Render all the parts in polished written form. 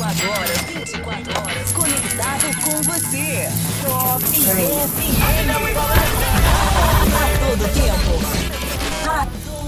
24 horas conectado com você. Top FM. A todo tempo.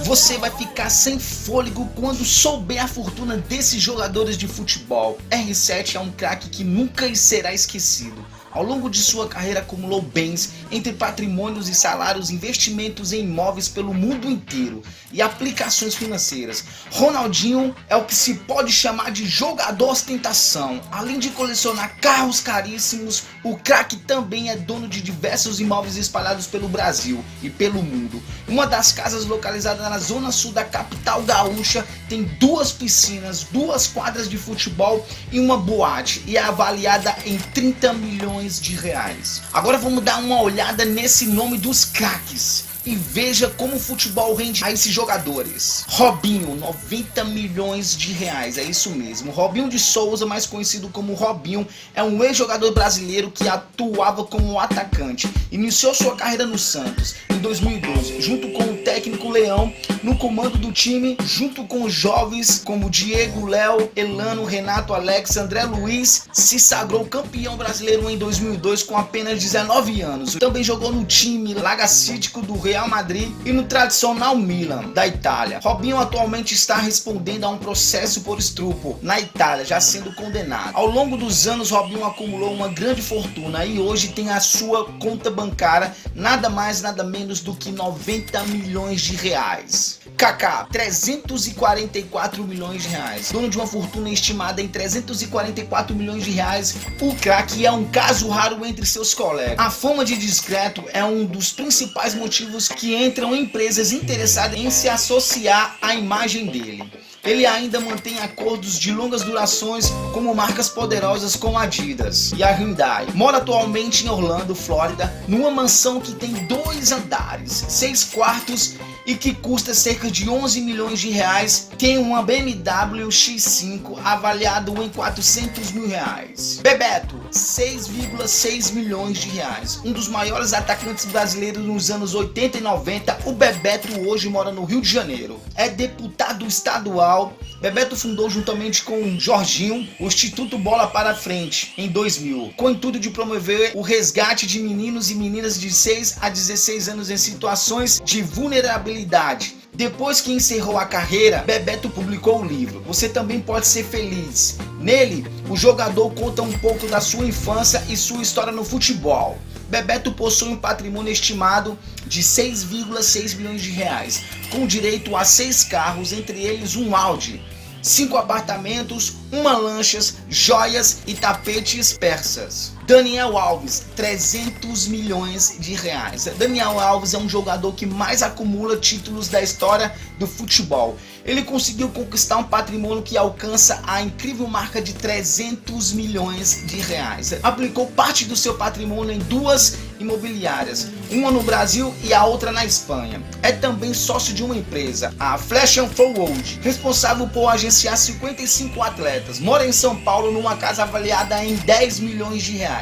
Você vai ficar sem fôlego quando souber a fortuna desses jogadores de futebol. R7 é um craque que nunca será esquecido. Ao longo de sua carreira acumulou bens entre patrimônios e salários, investimentos em imóveis pelo mundo inteiro e aplicações financeiras. Ronaldinho é o que se pode chamar de jogador ostentação. Além de colecionar carros caríssimos, o craque também é dono de diversos imóveis espalhados pelo Brasil e pelo mundo. Uma das casas localizada na zona sul da capital gaúcha tem 2 piscinas, 2 quadras de futebol e uma boate e é avaliada em 30 milhões de reais. Agora vamos dar uma olhada nesse nome dos craques e veja como o futebol rende a esses jogadores. Robinho, 90 milhões de reais, é isso mesmo. Robinho de Souza, mais conhecido como Robinho, é um ex-jogador brasileiro que atuava como atacante. Iniciou sua carreira no Santos em 2012, junto com o técnico Leão, no comando do time, junto com jovens como Diego, Léo, Elano, Renato, Alex, André Luiz, se sagrou campeão brasileiro em 2002 com apenas 19 anos. Também jogou no time lagacítico do Real Madrid e no tradicional Milan, da Itália. Robinho atualmente está respondendo a um processo por estupro na Itália, já sendo condenado. Ao longo dos anos, Robinho acumulou uma grande fortuna e hoje tem a sua conta bancária nada mais nada menos do que 90 milhões de reais. Kaká, 344 milhões de reais. Dono de uma fortuna estimada em 344 milhões de reais, o craque é um caso raro entre seus colegas. A fama de discreto é um dos principais motivos que entram empresas interessadas em se associar à imagem dele. Ele ainda mantém acordos de longas durações como marcas poderosas como a Adidas e a Hyundai. Mora atualmente em Orlando, Flórida, numa mansão que tem 2 andares, 6 quartos e que custa cerca de 11 milhões de reais. Tem uma BMW X5 avaliado em 400 mil reais. Bebeto, 6,6 milhões de reais. Um dos maiores atacantes brasileiros nos anos 80 e 90, o Bebeto hoje mora no Rio de Janeiro. É deputado estadual. Bebeto fundou juntamente com Jorginho o Instituto Bola para Frente em 2000, com o intuito de promover o resgate de meninos e meninas de 6 a 16 anos em situações de vulnerabilidade. Depois que encerrou a carreira, Bebeto publicou o livro Você Também Pode Ser Feliz. Nele, o jogador conta um pouco da sua infância e sua história no futebol. Bebeto possui um patrimônio estimado de 6,6 milhões de reais, com direito a 6 carros, entre eles um Audi, 5 apartamentos, uma lanchas, joias e tapetes persas. Daniel Alves, 300 milhões de reais. Daniel Alves é um jogador que mais acumula títulos da história do futebol. Ele conseguiu conquistar um patrimônio que alcança a incrível marca de 300 milhões de reais. Aplicou parte do seu patrimônio em 2 imobiliárias, uma no Brasil e a outra na Espanha. É também sócio de uma empresa, a Flash and Forward, responsável por agenciar 55 atletas. Mora em São Paulo numa casa avaliada em 10 milhões de reais.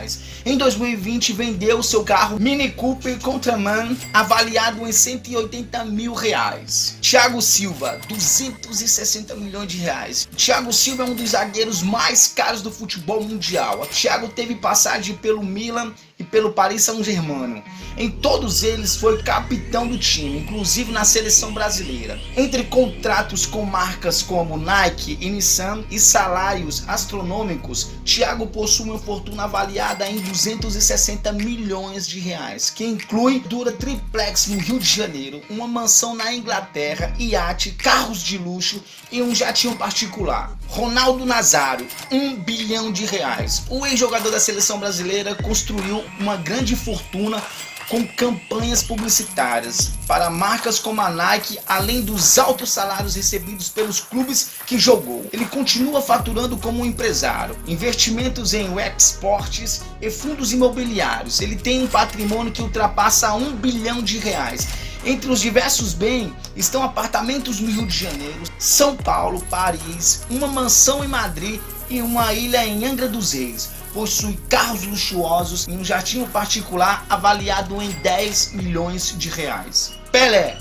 Em 2020 vendeu seu carro Mini Cooper Countryman avaliado em 180 mil reais. Thiago Silva, 260 milhões de reais. Thiago Silva é um dos zagueiros mais caros do futebol mundial. Thiago teve passagem pelo Milan e pelo Paris Saint-Germain. Em todos eles foi capitão do time, inclusive na seleção brasileira. Entre contratos com marcas como Nike e Nissan e salários astronômicos, Thiago possui uma fortuna avaliada em 260 milhões de reais, que inclui dura triplex no Rio de Janeiro, uma mansão na Inglaterra, iate, carros de luxo e um jatinho particular. Ronaldo Nazário, 1 bilhão de reais. O ex-jogador da seleção brasileira construiu uma grande fortuna com campanhas publicitárias para marcas como a Nike, além dos altos salários recebidos pelos clubes que jogou. Ele continua faturando como um empresário, investimentos em esportes e fundos imobiliários. Ele tem um patrimônio que ultrapassa 1 bilhão de reais. Entre os diversos bens estão apartamentos no Rio de Janeiro, São Paulo, Paris, uma mansão em Madrid e uma ilha em Angra dos Reis. Possui carros luxuosos e um jatinho particular avaliado em 10 milhões de reais. Pelé,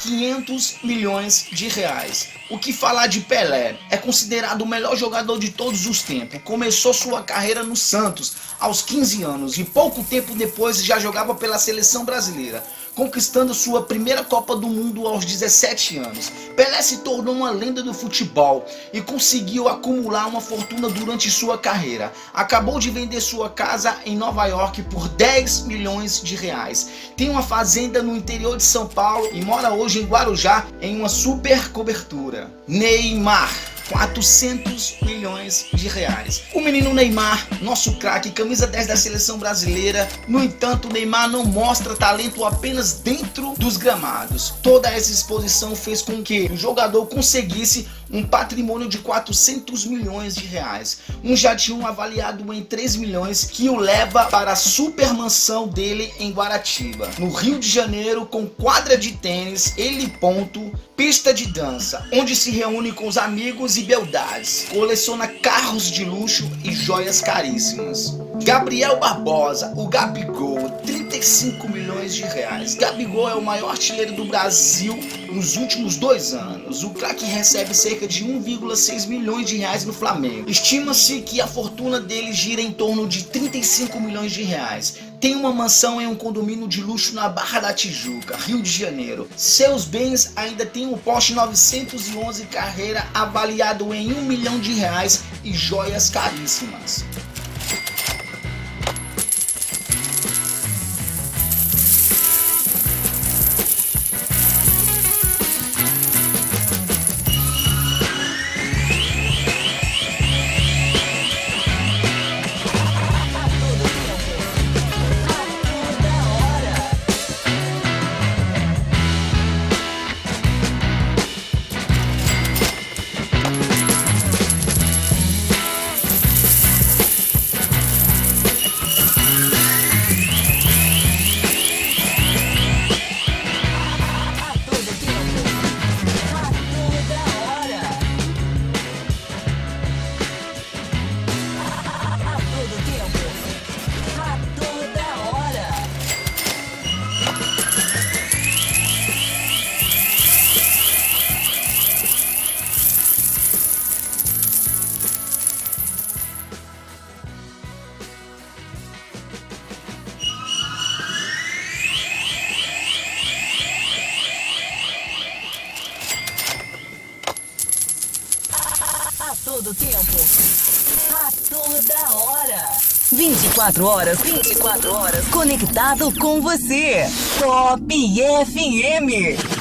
500 milhões de reais. O que falar de Pelé? É considerado o melhor jogador de todos os tempos. Começou sua carreira no Santos aos 15 anos e pouco tempo depois já jogava pela seleção brasileira, conquistando sua primeira Copa do Mundo aos 17 anos. Pelé se tornou uma lenda do futebol e conseguiu acumular uma fortuna durante sua carreira. Acabou de vender sua casa em Nova York por 10 milhões de reais. Tem uma fazenda no interior de São Paulo e mora hoje em Guarujá em uma super cobertura. Neymar, 400 milhões de reais. O menino Neymar, nosso craque, camisa 10 da seleção brasileira. No entanto, Neymar não mostra talento apenas dentro dos gramados. Toda essa exposição fez com que o jogador conseguisse um patrimônio de 400 milhões de reais. Um jatinho avaliado em 3 milhões que o leva para a super mansão dele em Guaratiba, no Rio de Janeiro, com quadra de tênis, heliponto, pista de dança, onde se reúne com os amigos e beldades. Coleciona carros de luxo e joias caríssimas. Gabriel Barbosa, o Gabigol, 35 milhões de reais. Gabigol é o maior artilheiro do Brasil nos últimos 2 anos. O craque recebe cerca de 1,6 milhões de reais no Flamengo. Estima-se que a fortuna dele gira em torno de 35 milhões de reais. Tem uma mansão em um condomínio de luxo na Barra da Tijuca, Rio de Janeiro. Seus bens ainda tem um Porsche 911 Carrera avaliado em 1 milhão de reais e joias caríssimas. A todo tempo, a toda hora. 24 horas, 24 horas. Conectado com você. Top FM.